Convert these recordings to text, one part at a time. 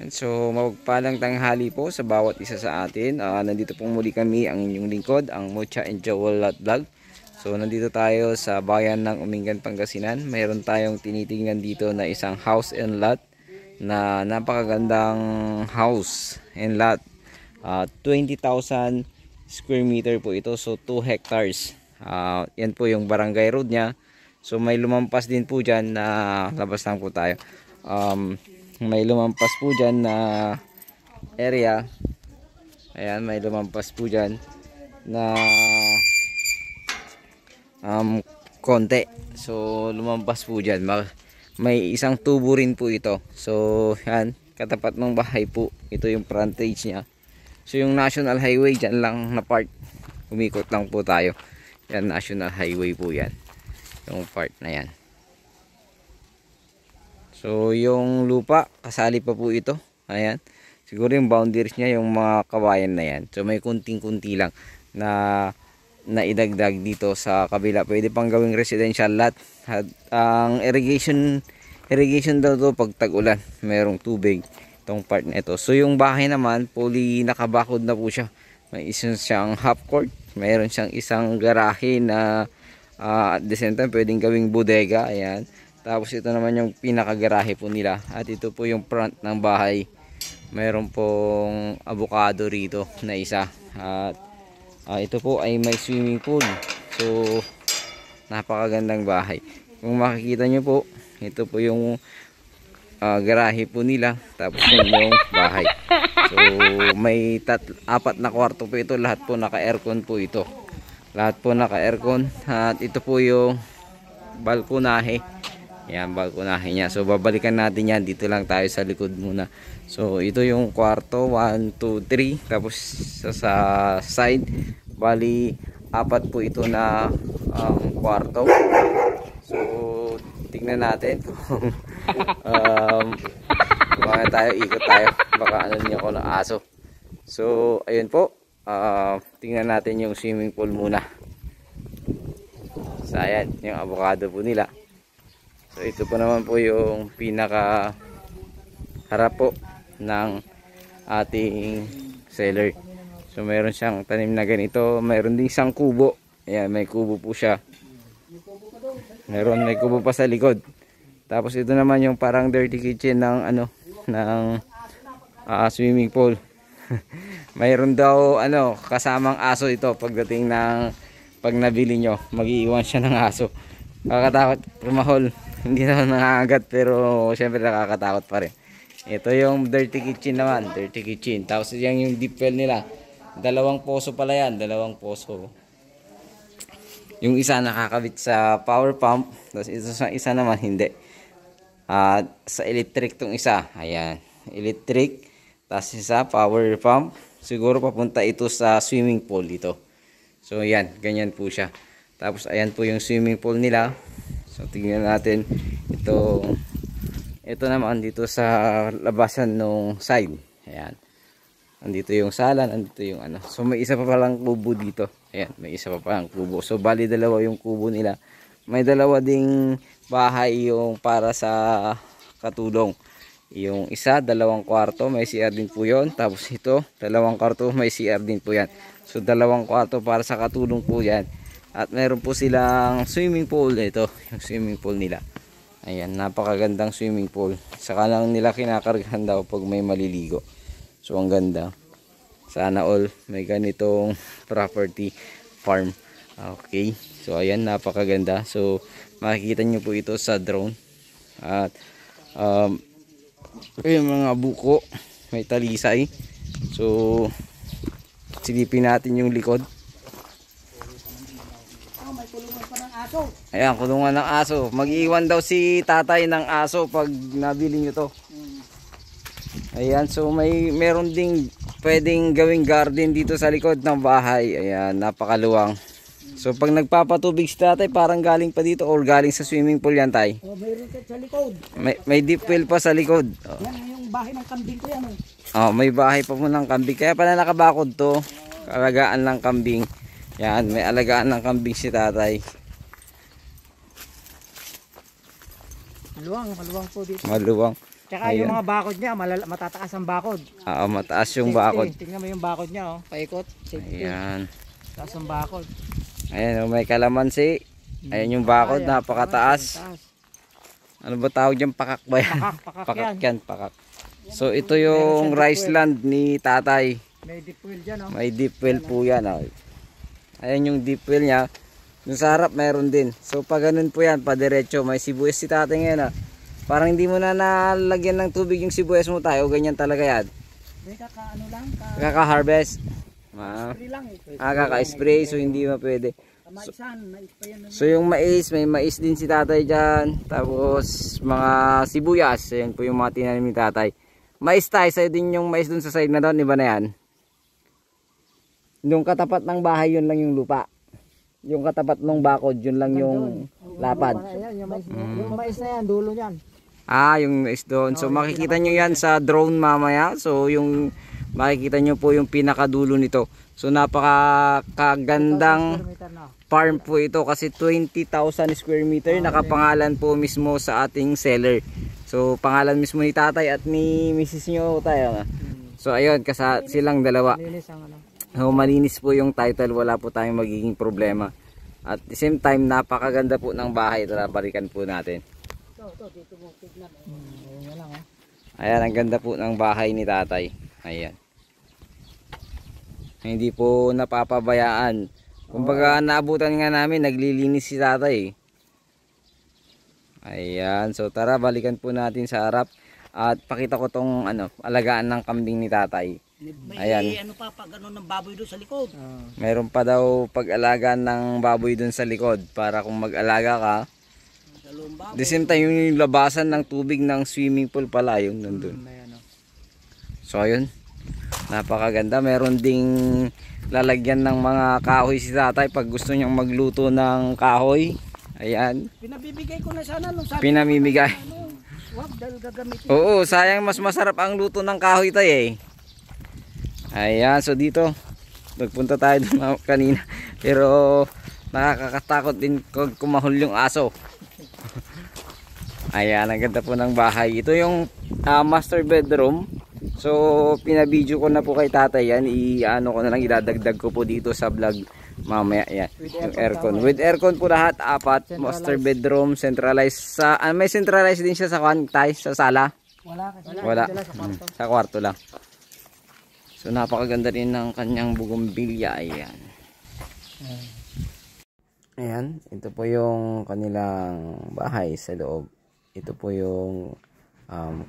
So, mapagpalang tanghali po sa bawat isa sa atin. Nandito pong muli kami, ang inyong lingkod, ang Mucha and Joel Lot Vlog. So, nandito tayo sa bayan ng Umingan, Pangasinan. Mayroon tayong tinitingnan dito na isang house and lot na napakagandang house and lot. 20,000 square meter po ito. So, 2 hectares. Yan po yung barangay road niya. So, may lumampas din po dyan na labas lang po tayo. May lumampas po dyan na area. Ayan, may lumampas po dyan na konti. So lumampas po dyan. May isang tubo rin po ito. So yan, katapat ng bahay po. Ito yung frontage niya. So yung National Highway dyan lang na part. Umikot lang po tayo. Yan, National Highway po yan. Yung part na yan. So yung lupa, kasali pa po ito. Ayan. Siguro yung boundaries niya, yung mga kawayan na yan. So may kunting-kunti lang na idagdag dito sa kabila. Pwede pang gawing residential lot. At ang irrigation daw to pag tag-ulan. Mayroong tubig itong part na ito. So yung bahay naman, fully nakabakod na po siya. May isang siyang half court. Mayroon siyang isang garahe na at the same time pwedeng gawing bodega. Ayan. Tapos ito naman yung pinakagarahe po nila. At ito po yung front ng bahay. Mayroon pong avocado rito na isa. At ito po ay may swimming pool. So napakagandang bahay. Kung makikita nyo po, ito po yung garahe po nila. Tapos yung bahay. So may 4 na kwarto po ito. Lahat po naka-aircon po ito. Lahat po naka-aircon. At ito po yung balkonahe. Yan, balkonahe niya. So babalikan natin yan. Dito lang tayo sa likod muna. So ito yung kwarto, 1, 2, 3. Tapos sa side, bali 4 po ito na kwarto. So tingnan natin kung baka tayo, ikot tayo. Baka ano niyo ko ng aso. So ayun po. Tingnan natin yung swimming pool muna. So ayan, yung avocado po nila. So ito po naman po yung pinaka harap po ng ating seller. So mayroon siyang tanim na ganito. Mayroon din isang kubo. Ayan, may kubo po siya. May kubo pa sa likod. Tapos ito naman yung parang dirty kitchen ng swimming pool. Mayroon daw kasamang aso ito pagdating ng pag nabili nyo. Mag-iiwan siya ng aso. Nakakatakot pumahol. Hindi naman nangangagat pero syempre nakakatakot pa rin. Ito yung dirty kitchen naman. Dirty kitchen. Tapos yan yung deep well nila. 2 poso pala yan. 2 poso. Yung isa nakakabit sa power pump. Tapos isa naman hindi. Sa electric tong isa. Ayan. Electric. Tapos isa power pump. Siguro papunta ito sa swimming pool dito. So yan. Ganyan po siya. Tapos ayan po yung swimming pool nila. So tingnan natin ito naman dito sa labasan nung side. Ayan. Andito yung sala, andito yung So may isa pa palang kubo dito. Ayan, may isa pa palang kubo. So bali 2 yung kubo nila. May 2 ding bahay yung para sa katulong. Yung isa, 2 kwarto, may CR din po yun. Tapos ito, 2 kwarto, may CR din po yan. So 2 kwarto para sa katulong po yan. At meron po silang swimming pool. Ito, yung swimming pool nila. Ayan, napakagandang swimming pool. Saka lang nila kinakargahan daw pag may maliligo. So, ang ganda. Sana all may ganitong property farm. Okay. So, ayan, napakaganda. So, makikita nyo po ito sa drone. At, yung mga buko. May talisay. So, silipin natin yung likod. Ayan, kulungan ng aso. Mag-iwan daw si tatay ng aso pag nabili nyo to. Ayan, so meron ding pwedeng gawing garden dito sa likod ng bahay. Ayan, napakaluwang. So pag nagpapatubig si tatay, parang galing pa dito or galing sa swimming pool yan, tay? Mayroon sa likod. May deep well pa sa likod. Yan yung bahay ng kambing ko yan. May bahay pa po ng kambing. Kaya pala nakabakod to. Alagaan ng kambing. Yan, may alagaan ng kambing si tatay. Maluwang po dito. Maluwang. Tsaka Ayan. yung mga bakod niya, matataas ang bakod. Mataas yung Safety. bakod. Tingnan mo yung bakod niya, oh. Paikot. Safety. Ayan. Taas ang bakod. Ayan, may kalamansi. Ayan yung bakod, Ayan, napakataas. taas. Ano ba tawag dyan? Pakak ba yan? Pakak Pakak yan. yan, pakak. So ito yung rice land ni tatay. May deep well dyan, oh. May deep well po yan. Oh. Ayan yung deep well niya. Yung sa harap mayroon din. So pag ganun po yan, padiretso. May sibuyas si tatay ngayon. Parang hindi mo na nalagyan ng tubig yung sibuyas mo tayo. Ganyan talaga yan. May kaka-ano lang, Kaka-harvest. spray lang eh. Kaka-spray, so hindi mo pwede. Kamaisan, mais pa yan. So yung mais, may mais din si tatay dyan. Tapos mga sibuyas. Ayan po yung mga tinanim ni tatay. Mais tayo, sa'yo din yung mais dun sa side na doon. Iba na yan. Yung katapat ng bahay, yun lang yung lupa. Yung katapat ng bakod, yun lang yung lapad. Ayan, yung mais na yan, dulo niyan. Yung mais doon. So makikita nyo yan sa drone mamaya. So yung makikita nyo po yung pinakadulo nito. So napakagandang farm po ito kasi 20,000 square meter. Nakapangalan po mismo sa ating seller. So pangalan mismo ni tatay at ni misis nyo tayo. So ayun, silang dalawa. Malinis po yung title, wala po tayong magiging problema. At the same time, napakaganda po ng bahay. Tara, balikan po natin. Dito mo tignan. Ayan lang, oh. Ayan, ang ganda po ng bahay ni tatay. Ayan. Hindi po napapabayaan. Kumbaga naabutan nga namin, naglilinis si tatay. Ayan, so tara, balikan po natin sa harap. At pakita ko tong alagaan ng kambing ni tatay. Ayan. Ano pa pag ano ng baboy doon sa likod? Meron pa daw pag-alaga ng baboy dun sa likod para kung mag-alaga ka. The same time yung labasan ng tubig ng swimming pool pala yung nandun. So ayun, napakaganda. Meron ding lalagyan ng mga kahoy si tatay pag gusto niyang magluto ng kahoy. Ayan. Pinabibigay ko na sana nung sabi. Pinamimigay. Wag dahil gagamitin. Oo, sayang mas masarap ang luto ng kahoy tayo eh. Ayan, so dito nagpunta tayo doon kanina pero nakakatakot din kung kumahol yung aso. Ayan, ang ganda po ng bahay. Ito yung master bedroom. So pinabidyo ko na po kay tatay yan. Ko na lang, idadagdag ko po dito sa vlog mamaya. Yan, yung aircon. With aircon po lahat, 4. Master bedroom, centralized sa may centralized din siya sa sa sala. Wala. Sa kwarto lang. So napakaganda rin ng kanyang bugombilya. Ayan. Ayan, ito po yung kanilang bahay sa loob. Ito po yung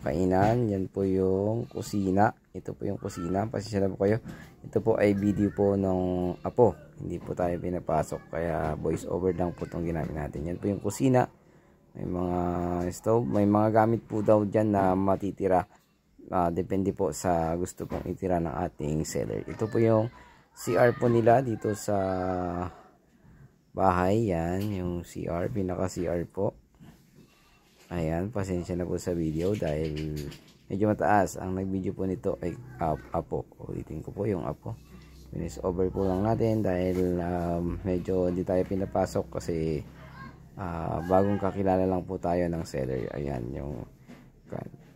kainan. Yan po yung kusina. Ito po yung kusina. Pasensya na po kayo. Ito po ay video po ng apo. Hindi po tayo pinapasok. Kaya voice over lang po itong ginamit natin. Yan po yung kusina. May mga stove. May mga gamit po daw dyan na matitira. Depende po sa gusto pong itira ng ating seller. Ito po yung CR po nila dito sa bahay. Yan yung CR, pinaka CR po. Ayan, pasensya na po sa video dahil medyo mataas. Ang nag-video po nito ay apo. Ulitin ko po yung apo. Finish over po lang natin dahil medyo hindi tayo pinapasok kasi bagong kakilala lang po tayo ng seller. Ayan yung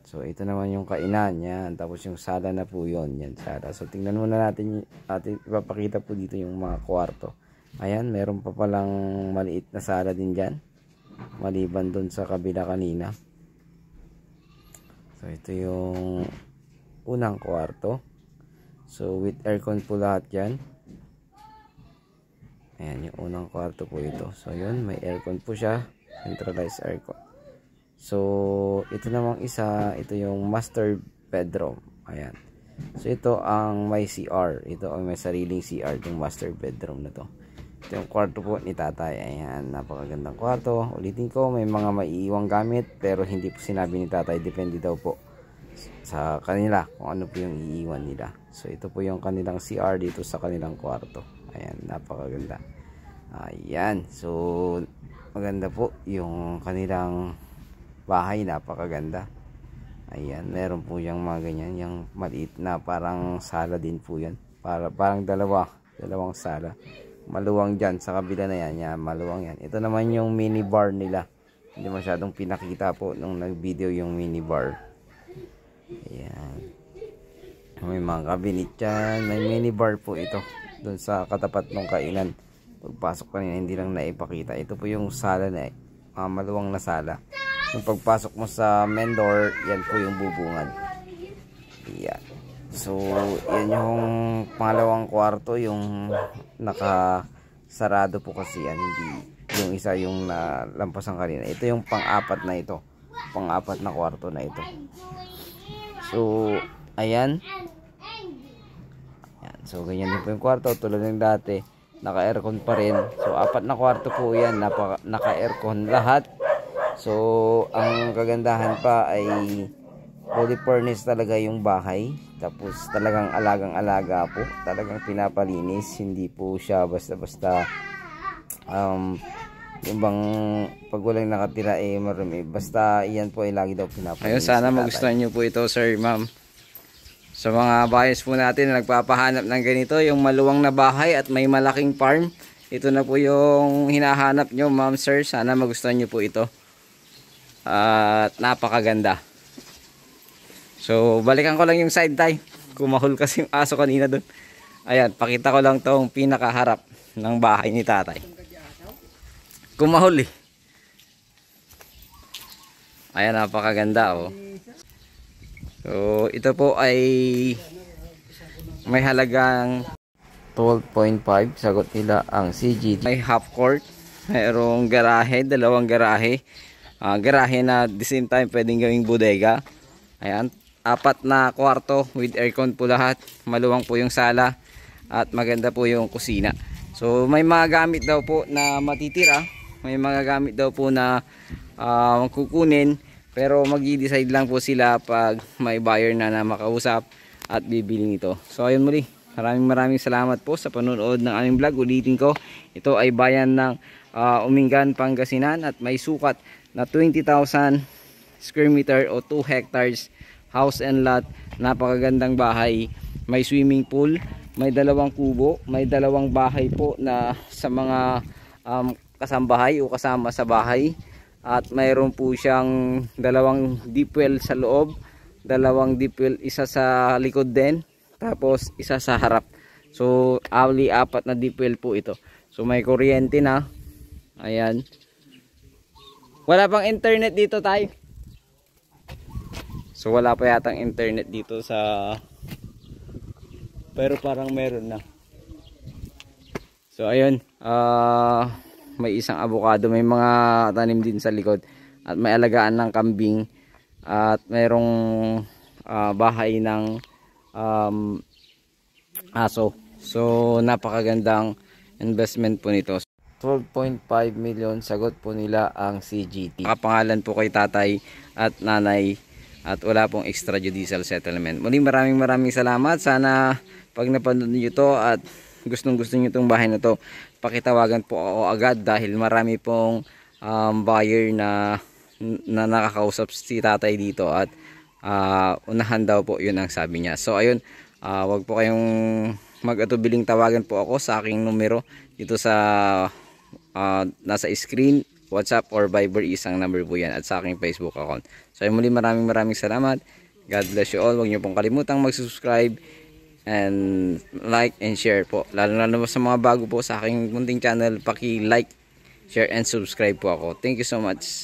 so ito naman yung kainan yan. Tapos yung sala na po yun. Yan sala. So tingnan muna natin. Ipapakita po dito yung mga kwarto. Ayan, meron pa palang maliit na sala din dyan. Maliban dun sa kabila kanina. So ito yung unang kwarto. So with aircon po lahat yan. Ayan yung unang kwarto po ito. So yun, may aircon po siya. Centralized aircon. So ito namang isa, ito yung master bedroom. Ayan. So ito ang may CR. Ito ang may sariling CR, yung master bedroom na to. Ito yung kwarto po ni tatay. Ayan, napakagandang kwarto. Ulitin ko, may mga maiiwang gamit pero hindi po sinabi ni tatay. Depende daw po sa kanila kung ano po yung iiwan nila. So ito po yung kanilang CR dito sa kanilang kwarto. Ayan, napakaganda. Ayan, so maganda po yung kanilang bahay, napakaganda. Ayan, meron po yung mga ganyan, yung maliit na parang sala din po yan. Parang dalawang sala. Maluwang dyan, sa kabila na yan, maluwang yan. Ito naman yung mini bar nila. Hindi masyadong pinakita po nung nag-video yung mini bar. Ayan. May mga cabinet dyan. May mini bar po ito. Doon sa katapat ng kainan. Pagpasok kanina hindi lang naipakita. Ito po yung sala na maluwang na sala. Yung pagpasok mo sa main door, yan po yung bubungan. Ayan. So, yan yung pangalawang kwarto, yung nakasarado po kasi yan. Hindi yung isa yung nalampasan kanina. Ito yung pang-apat na ito. Pang-apat na kwarto na ito. So, ayan. Ayan. So, ganyan din po yung kwarto. Tulad ng dati, naka-aircon pa rin. So, apat na kwarto po yan. Naka-aircon lahat. So, ang kagandahan pa ay fully furnished talaga yung bahay. Tapos talagang alagang-alaga po. Talagang pinapalinis. Hindi po siya basta-basta yung bang pag walang nakatira marumi. Basta iyan po ay lagi daw pinapalinis. Ayun, sana magustuhan nyo po ito, sir, ma'am. Sa mga buyers po natin na nagpapahanap ng ganito, yung maluwang na bahay at may malaking farm. Ito na po yung hinahanap nyo, ma'am, sir. Sana magustuhan nyo po ito. At napakaganda. So, balikan ko lang yung side tie. Kumahol kasi yung aso kanina doon. Ayan, pakita ko lang tong pinakaharap ng bahay ni tatay. Kumahol eh. Ayan, napakaganda oh. So, ito po ay may halagang 12.5. Sagot nila ang CGT. May half court. Mayroong garahe, dalawang garahe. Garahe na the same time pwedeng gawing bodega. Ayan. Apat na kwarto with aircon po lahat. Maluwang po yung sala. At maganda po yung kusina. So may mga gamit daw po na matitira. May mga gamit daw po na kukunin. Pero mag-i-decide lang po sila pag may buyer na makausap at bibili nito. So ayun muli. Maraming salamat po sa panonood ng aming vlog. Ulitin ko. Ito ay bayan ng Umingan, Pangasinan. At may sukat na 20,000 square meter o 2 hectares. House and lot, napakagandang bahay, may swimming pool, may dalawang kubo, may dalawang bahay po na sa mga kasambahay o kasama sa bahay, at mayroon po siyang dalawang deep well sa loob, dalawang deep well, isa sa likod din, tapos isa sa harap. So apat na deep well po ito. So may kuryente na. Ayan. Wala pang internet dito tayo. So wala pa yatang internet dito sa, pero parang meron na. So ayun, may isang avocado, may mga tanim din sa likod at may alagaan ng kambing at mayroong bahay ng aso. So napakagandang investment po nito. 12.5 million, sagot po nila ang CGT. Kapangalan po kay tatay at nanay. At wala pong extrajudicial settlement. Muling maraming salamat. Sana pag napanood nyo ito at gustong nyo itong bahay na to, pakitawagan po ako agad dahil marami pong buyer na nakakausap si tatay dito at unahan daw po, yun ang sabi niya. So ayun, wag po kayong mag-atubiling, tawagan po ako sa aking numero dito sa nasa screen. WhatsApp or Viber, isang number po yan, at sa aking Facebook account. So ay muli, maraming salamat. God bless you all. Huwag niyo pong kalimutang mag-subscribe and like and share po. Lalo sa mga bago po sa aking munting channel, paki-like, share and subscribe po ako. Thank you so much.